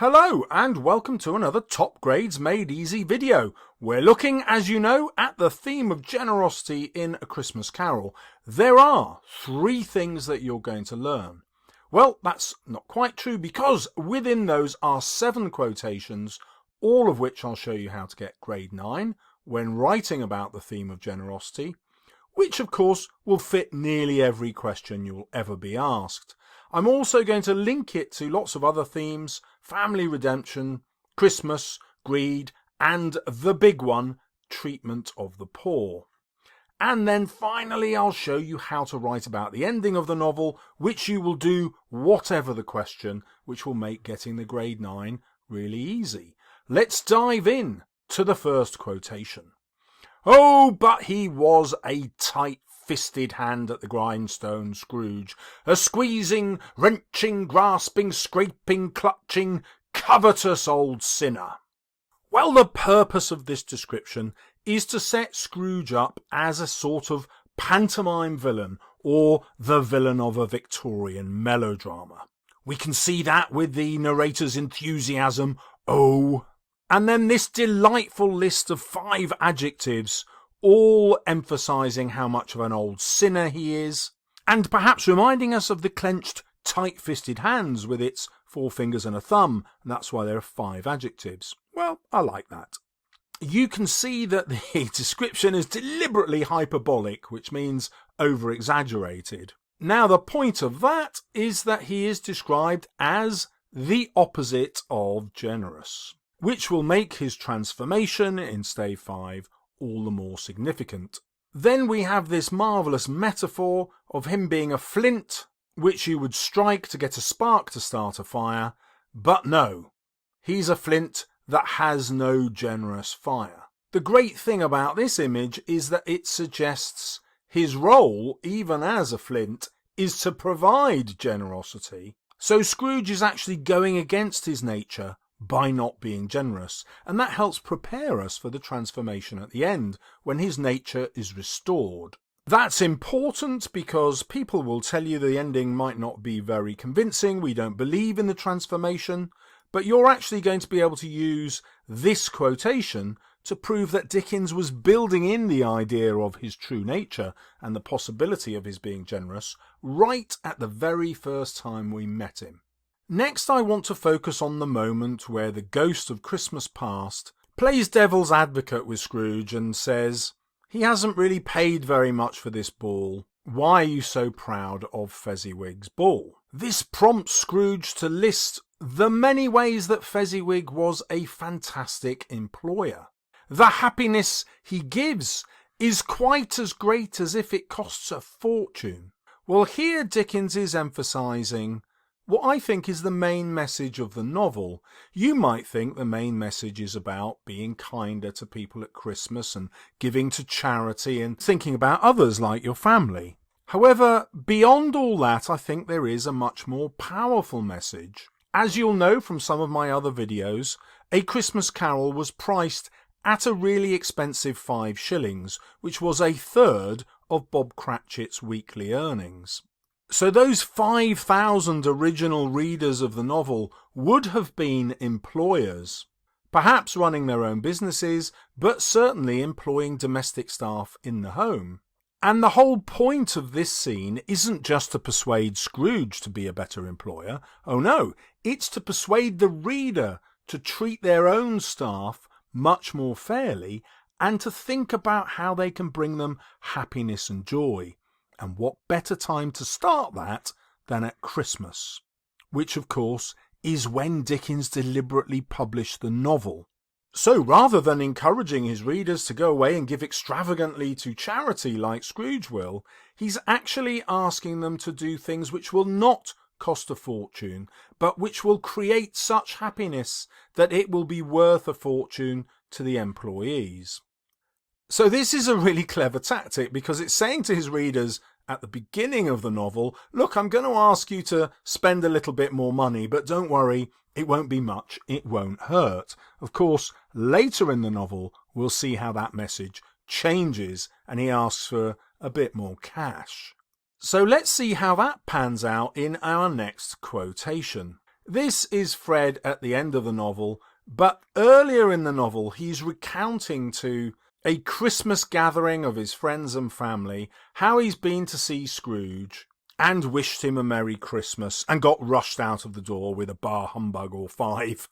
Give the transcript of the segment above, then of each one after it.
Hello and welcome to another Top Grades Made Easy video. We're looking, as you know, at the theme of generosity in A Christmas Carol. There are 3 things that you're going to learn. Well, that's not quite true because within those are 7 quotations, all of which I'll show you how to get grade 9 when writing about the theme of generosity, which of course will fit nearly every question you'll ever be asked. I'm also going to link it to lots of other themes: family redemption, Christmas, greed, and the big one, treatment of the poor. And then finally I'll show you how to write about the ending of the novel, which you will do whatever the question, which will make getting the grade 9 really easy. Let's dive in to the first quotation. Oh, but he was a tight-fisted hand at the grindstone, Scrooge, a squeezing, wrenching, grasping, scraping, clutching, covetous old sinner. Well, the purpose of this description is to set Scrooge up as a sort of pantomime villain, or the villain of a Victorian melodrama. We can see that with the narrator's enthusiasm, oh, and then this delightful list of 5 adjectives, all emphasising how much of an old sinner he is, and perhaps reminding us of the clenched, tight-fisted hands with its 4 fingers and a thumb, and that's why there are 5 adjectives. Well, I like that. You can see that the description is deliberately hyperbolic, which means over-exaggerated. Now, the point of that is that he is described as the opposite of generous, which will make his transformation in stave 5 all the more significant. Then we have this marvellous metaphor of him being a flint, which you would strike to get a spark to start a fire, but no, he's a flint that has no generous fire. The great thing about this image is that it suggests his role, even as a flint, is to provide generosity. So Scrooge is actually going against his nature by not being generous, and that helps prepare us for the transformation at the end, when his nature is restored. That's important because people will tell you the ending might not be very convincing, we don't believe in the transformation, but you're actually going to be able to use this quotation to prove that Dickens was building in the idea of his true nature and the possibility of his being generous right at the very first time we met him. Next, I want to focus on the moment where the ghost of Christmas past plays devil's advocate with Scrooge and says, he hasn't really paid very much for this ball. Why are you so proud of Fezziwig's ball? This prompts Scrooge to list the many ways that Fezziwig was a fantastic employer. The happiness he gives is quite as great as if it costs a fortune. Well, here Dickens is emphasising what I think is the main message of the novel. You might think the main message is about being kinder to people at Christmas and giving to charity and thinking about others like your family. However, beyond all that, I think there is a much more powerful message. As you'll know from some of my other videos, A Christmas Carol was priced at a really expensive 5 shillings, which was a third of Bob Cratchit's weekly earnings. So those 5,000 original readers of the novel would have been employers, perhaps running their own businesses, but certainly employing domestic staff in the home. And the whole point of this scene isn't just to persuade Scrooge to be a better employer. Oh no, it's to persuade the reader to treat their own staff much more fairly and to think about how they can bring them happiness and joy. And what better time to start that than at Christmas, which of course is when Dickens deliberately published the novel. So rather than encouraging his readers to go away and give extravagantly to charity like Scrooge will, he's actually asking them to do things which will not cost a fortune, but which will create such happiness that it will be worth a fortune to the employees. So this is a really clever tactic because it's saying to his readers at the beginning of the novel, look, I'm going to ask you to spend a little bit more money, but don't worry, it won't be much, it won't hurt. Of course, later in the novel, we'll see how that message changes and he asks for a bit more cash. So let's see how that pans out in our next quotation. This is Fred at the end of the novel, but earlier in the novel he's recounting to a Christmas gathering of his friends and family how he's been to see Scrooge and wished him a Merry Christmas and got rushed out of the door with a bar humbug or five.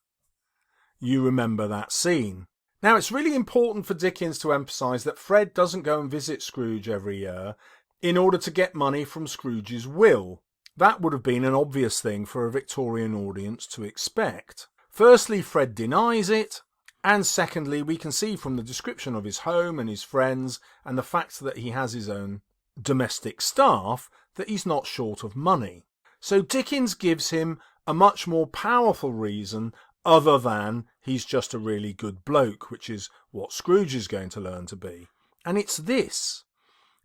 You remember that scene. Now, it's really important for Dickens to emphasise that Fred doesn't go and visit Scrooge every year in order to get money from Scrooge's will. That would have been an obvious thing for a Victorian audience to expect. Firstly, Fred denies it, and secondly, we can see from the description of his home and his friends and the fact that he has his own domestic staff that he's not short of money. So Dickens gives him a much more powerful reason other than he's just a really good bloke, which is what Scrooge is going to learn to be. And it's this.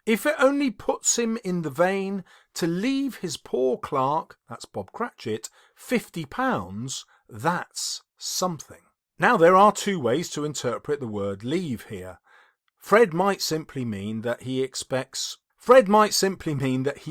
If it only puts him in the vein to leave his poor clerk, that's Bob Cratchit, £50, that's something. Now, there are two ways to interpret the word leave here. Fred might simply mean that he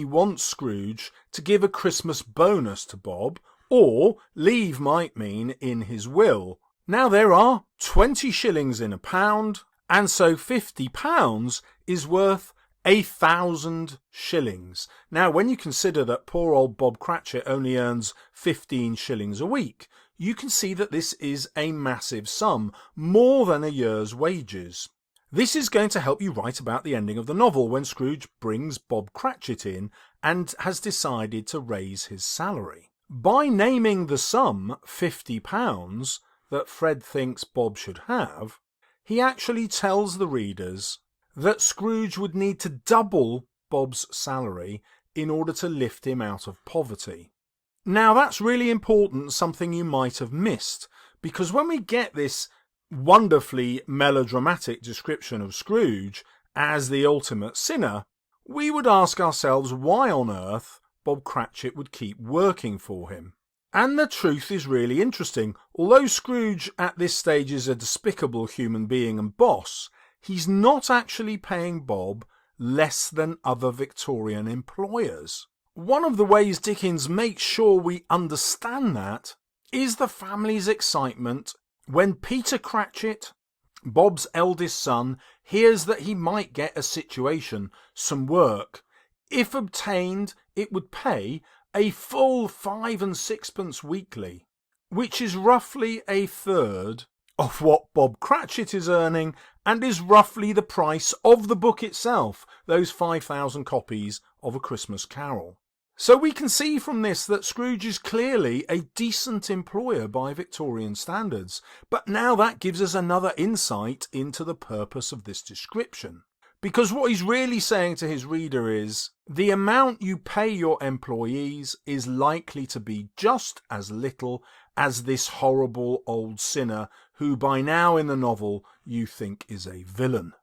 wants Scrooge to give a Christmas bonus to Bob, or leave might mean in his will. Now, there are 20 shillings in a pound, and so £50 is worth 1,000 shillings. Now, when you consider that poor old Bob Cratchit only earns 15 shillings a week, you can see that this is a massive sum, more than a year's wages. This is going to help you write about the ending of the novel when Scrooge brings Bob Cratchit in and has decided to raise his salary. By naming the sum £50 that Fred thinks Bob should have, he actually tells the readers that Scrooge would need to double Bob's salary in order to lift him out of poverty. Now, that's really important, something you might have missed, because when we get this wonderfully melodramatic description of Scrooge as the ultimate sinner, we would ask ourselves why on earth Bob Cratchit would keep working for him. And the truth is really interesting. Although Scrooge at this stage is a despicable human being and boss, he's not actually paying Bob less than other Victorian employers. One of the ways Dickens makes sure we understand that is the family's excitement when Peter Cratchit, Bob's eldest son, hears that he might get a situation, some work. If obtained, it would pay a full 5 and 6pence weekly, which is roughly a third of what Bob Cratchit is earning and is roughly the price of the book itself, those 5,000 copies of A Christmas Carol. So we can see from this that Scrooge is clearly a decent employer by Victorian standards, but now that gives us another insight into the purpose of this description. Because what he's really saying to his reader is, the amount you pay your employees is likely to be just as little as this horrible old sinner who by now in the novel you think is a villain.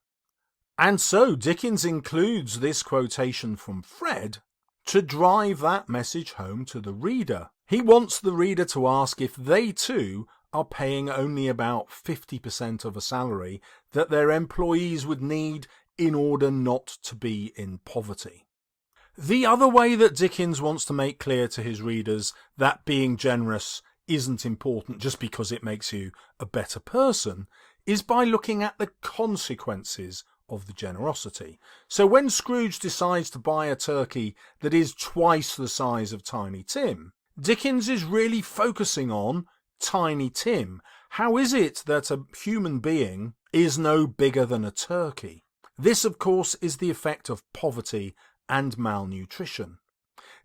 And so Dickens includes this quotation from Fred to drive that message home to the reader. He wants the reader to ask if they too are paying only about 50% of a salary that their employees would need in order not to be in poverty. The other way that Dickens wants to make clear to his readers that being generous isn't important just because it makes you a better person is by looking at the consequences of the generosity. So when Scrooge decides to buy a turkey that is twice the size of Tiny Tim, Dickens is really focusing on Tiny Tim. How is it that a human being is no bigger than a turkey? This, of course, is the effect of poverty and malnutrition.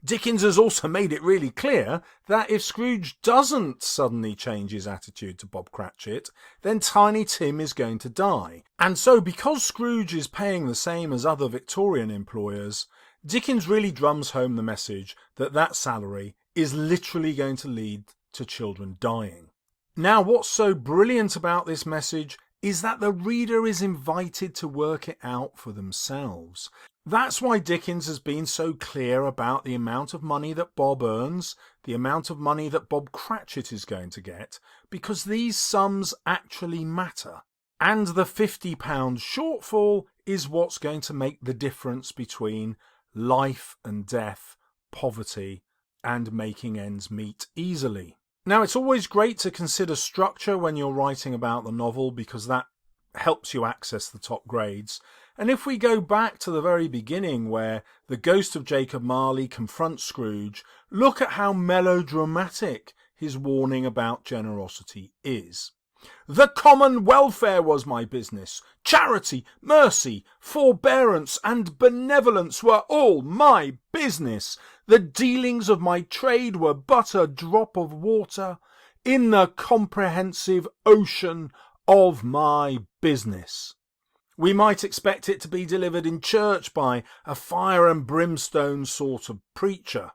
Dickens has also made it really clear that if Scrooge doesn't suddenly change his attitude to Bob Cratchit, then Tiny Tim is going to die. And so because Scrooge is paying the same as other Victorian employers, Dickens really drums home the message that that salary is literally going to lead to children dying. Now, what's so brilliant about this message is that the reader is invited to work it out for themselves. That's why Dickens has been so clear about the amount of money that Bob earns, the amount of money that Bob Cratchit is going to get, because these sums actually matter. And the £50 shortfall is what's going to make the difference between life and death, poverty, and making ends meet easily. Now, it's always great to consider structure when you're writing about the novel because that helps you access the top grades. And if we go back to the very beginning where the ghost of Jacob Marley confronts Scrooge, look at how melodramatic his warning about generosity is. The common welfare was my business. Charity, mercy, forbearance, and benevolence were all my business. The dealings of my trade were but a drop of water in the comprehensive ocean of my business. We might expect it to be delivered in church by a fire and brimstone sort of preacher.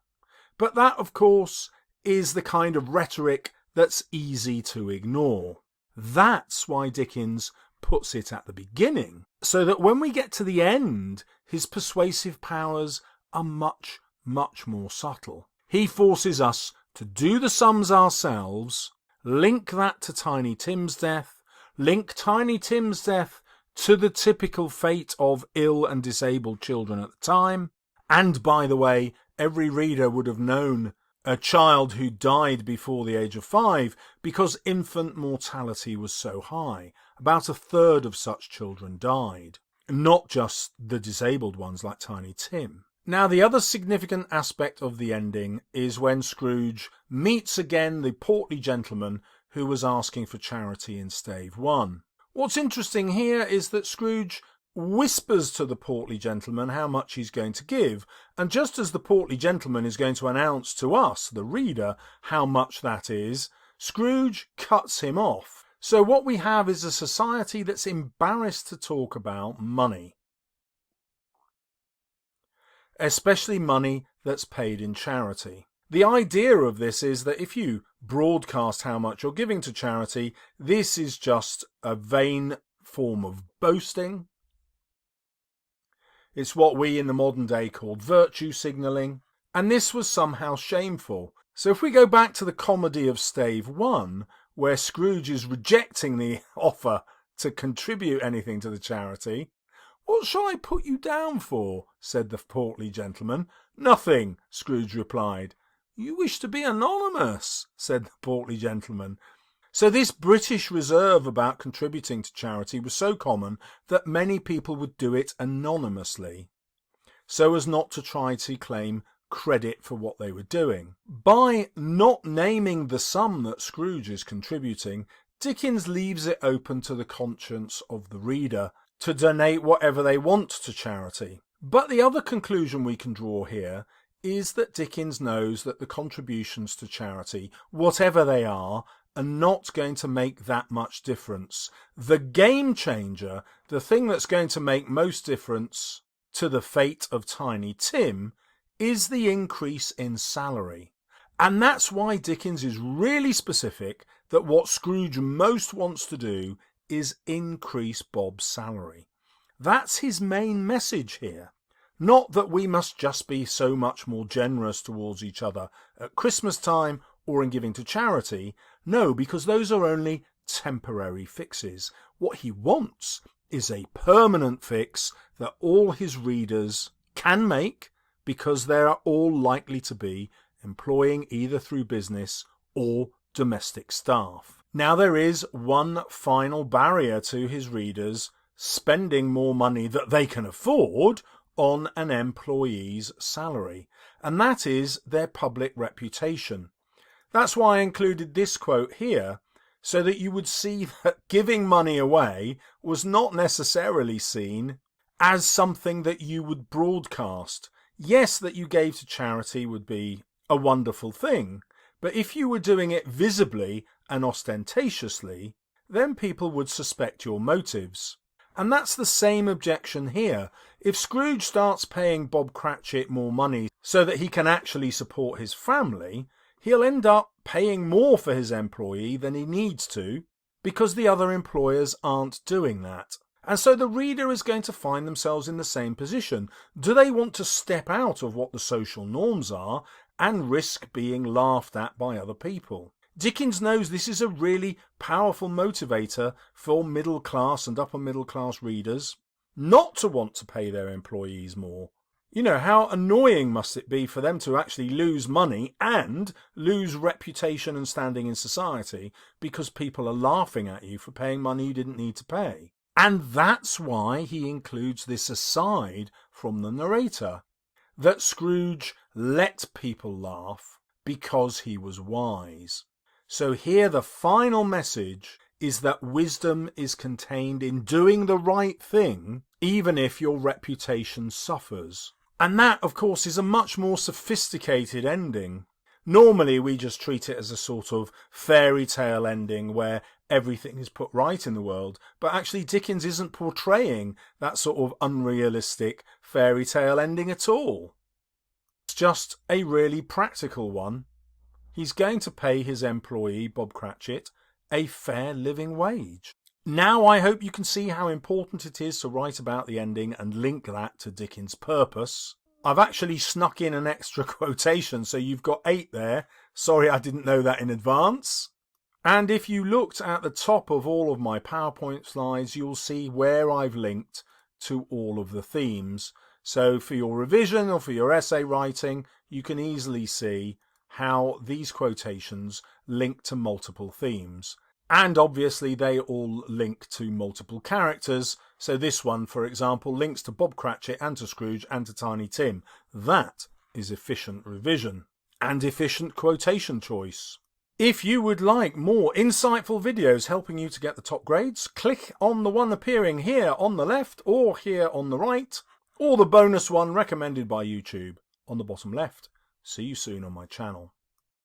But that, of course, is the kind of rhetoric that's easy to ignore. That's why Dickens puts it at the beginning, so that when we get to the end, his persuasive powers are much, much more subtle. He forces us to do the sums ourselves, link that to Tiny Tim's death, link Tiny Tim's death to the typical fate of ill and disabled children at the time. And by the way, every reader would have known a child who died before the age of 5 because infant mortality was so high. About a third of such children died, not just the disabled ones like Tiny Tim. Now, the other significant aspect of the ending is when Scrooge meets again the portly gentleman who was asking for charity in Stave 1. What's interesting here is that Scrooge whispers to the portly gentleman how much he's going to give, and just as the portly gentleman is going to announce to us, the reader, how much that is, Scrooge cuts him off. So what we have is a society that's embarrassed to talk about money, especially money that's paid in charity. The idea of this is that if you broadcast how much you're giving to charity, this is just a vain form of boasting. It's what we in the modern day call virtue signalling, and this was somehow shameful. So if we go back to the comedy of Stave 1, where Scrooge is rejecting the offer to contribute anything to the charity, "What shall I put you down for?" said the portly gentleman. "Nothing," Scrooge replied. "You wish to be anonymous," said the portly gentleman. So this British reserve about contributing to charity was so common that many people would do it anonymously, so as not to try to claim credit for what they were doing. By not naming the sum that Scrooge is contributing, Dickens leaves it open to the conscience of the reader to donate whatever they want to charity. But the other conclusion we can draw here is that Dickens knows that the contributions to charity, whatever they are not going to make that much difference. The game changer, the thing that's going to make most difference to the fate of Tiny Tim, is the increase in salary. And that's why Dickens is really specific that what Scrooge most wants to do is increase Bob's salary. That's his main message here. Not that we must just be so much more generous towards each other at Christmas time or in giving to charity. No, because those are only temporary fixes. What he wants is a permanent fix that all his readers can make, because they are all likely to be employing either through business or domestic staff. Now, there is one final barrier to his readers spending more money that they can afford on an employee's salary, and that is their public reputation. That's why I included this quote here, so that you would see that giving money away was not necessarily seen as something that you would broadcast. Yes, that you gave to charity would be a wonderful thing, but if you were doing it visibly and ostentatiously, then people would suspect your motives. And that's the same objection here. If Scrooge starts paying Bob Cratchit more money so that he can actually support his family, he'll end up paying more for his employee than he needs to, because the other employers aren't doing that. And so the reader is going to find themselves in the same position. Do they want to step out of what the social norms are and risk being laughed at by other people? Dickens knows this is a really powerful motivator for middle class and upper middle class readers not to want to pay their employees more. You know, how annoying must it be for them to actually lose money and lose reputation and standing in society because people are laughing at you for paying money you didn't need to pay? And that's why he includes this aside from the narrator, that Scrooge let people laugh because he was wise. So here the final message is that wisdom is contained in doing the right thing, even if your reputation suffers. And that, of course, is a much more sophisticated ending. Normally, we just treat it as a sort of fairy tale ending where everything is put right in the world. But actually, Dickens isn't portraying that sort of unrealistic fairy tale ending at all. It's just a really practical one. He's going to pay his employee, Bob Cratchit, a fair living wage. Now I hope you can see how important it is to write about the ending and link that to Dickens' purpose. I've actually snuck in an extra quotation, so you've got 8 there. Sorry I didn't know that in advance. And if you looked at the top of all of my PowerPoint slides, you'll see where I've linked to all of the themes. So for your revision or for your essay writing, you can easily see how these quotations link to multiple themes. And obviously they all link to multiple characters. So this one, for example, links to Bob Cratchit and to Scrooge and to Tiny Tim. That is efficient revision and efficient quotation choice. If you would like more insightful videos helping you to get the top grades, click on the one appearing here on the left or here on the right, or the bonus one recommended by YouTube on the bottom left. See you soon on my channel.